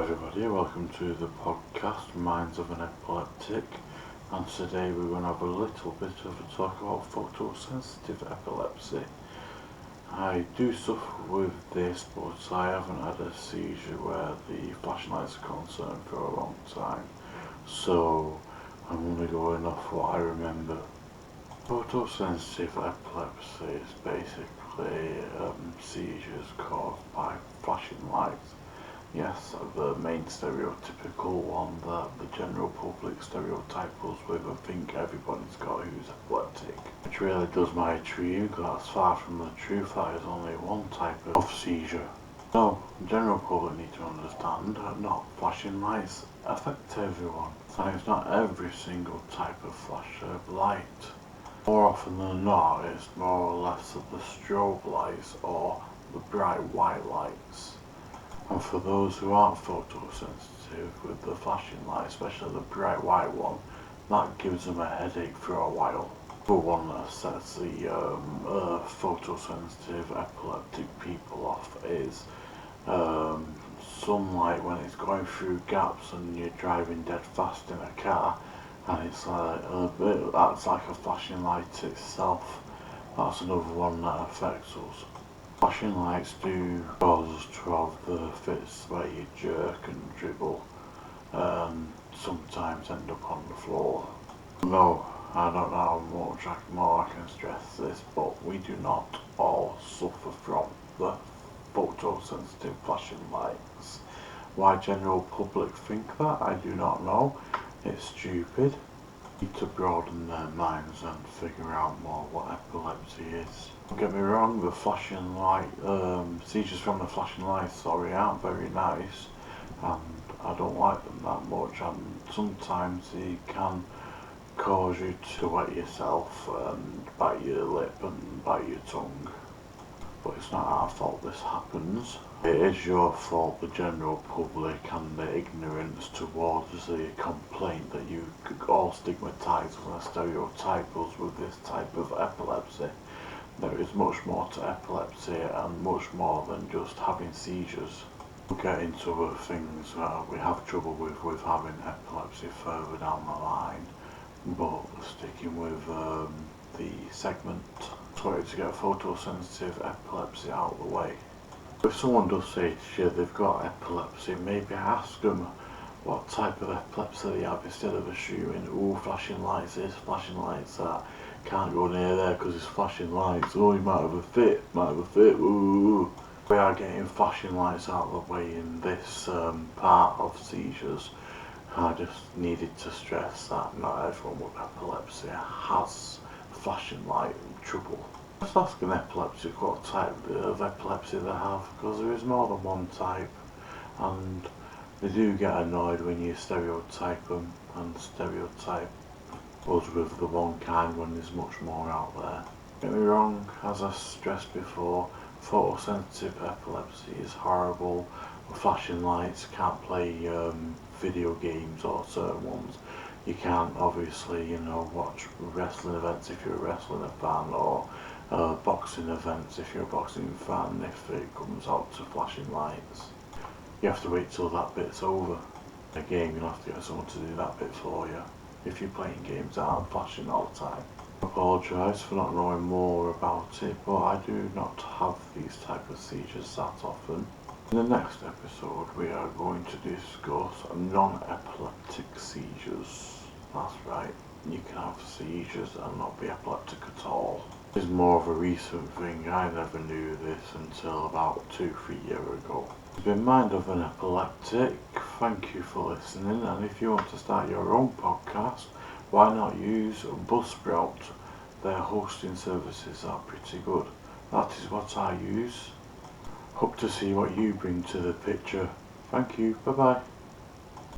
everybody, welcome to the podcast Minds of an Epileptic, and today we're going to have a little bit of a talk about photosensitive epilepsy. I do suffer with this, but I haven't had a seizure where the flashing lights are concerned for a long time, so I'm only going off what I remember. Photosensitive epilepsy is basically seizures caused by flashing lights. Yes, the main stereotypical one that the general public stereotype us with. I think everybody's got who's epileptic, which really does my dream, because that's far from the truth. That is only one type of seizure. So, the general public need to understand that not flashing lights affect everyone, and it's not every single type of flash of light. More often than not, it's more or less of the strobe lights or the bright white lights. And for those who aren't photosensitive with the flashing light, especially the bright white one, that gives them a headache for a while. The one that sets the photosensitive epileptic people off is sunlight when it's going through gaps and you're driving dead fast in a car, and it's like that's like a flashing light itself. That's another one that affects us. Flashing lights do cause us to have the fits where you jerk and dribble and sometimes end up on the floor. No, I don't know how much more I can stress this, but we do not all suffer from the photosensitive flashing lights. Why general public think that, I do not know. It's stupid. Need to broaden their minds and figure out more what epilepsy is. Don't get me wrong, the flashing light, seizures from the flashing lights, aren't very nice, and I don't like them that much, and sometimes they can cause you to wet yourself and bite your lip and bite your tongue. But it's not our fault this happens. It is your fault, the general public, and the ignorance towards the complaint that you all stigmatise and stereotype us with this type of epilepsy. There is much more to epilepsy and much more than just having seizures. We'll get into other things that we have trouble with having epilepsy further down the line, but sticking with the segment. I wanted to get photosensitive epilepsy out of the way. If someone does say to you they've got epilepsy, maybe ask them what type of epilepsy they have, instead of assuming, oh, flashing lights this, flashing lights that, can't go near there because it's flashing lights, oh, you might have a fit, ooh. We are getting flashing lights out of the way in this part of seizures. I just needed to stress that not everyone with epilepsy has flashing light trouble. Just ask an epileptic what type of epilepsy they have, because there is more than one type, and they do get annoyed when you stereotype them and stereotype us with the one kind when there's much more out there. Don't get me wrong, as I stressed before, photosensitive epilepsy is horrible. Flashing lights, can't play video games or certain ones. You can't obviously, watch wrestling events if you're a wrestling fan, or boxing events if you're a boxing fan, if it comes out to flashing lights. You have to wait till that bit's over. A game, you'll have to get someone to do that bit for you, if you're playing games that aren't flashing all the time. I apologise for not knowing more about it, but I do not have these type of seizures that often. In the next episode we are going to discuss non-epileptic seizures. That's right, you can have seizures and not be epileptic at all. It's more of a recent thing. I never knew this until about 2-3 years ago. It's been Mind of an Epileptic. Thank you for listening, and if you want to start your own podcast, why not use Buzzsprout? Their hosting services are pretty good. That is what I use. Hope to see what you bring to the picture. Thank you, bye bye.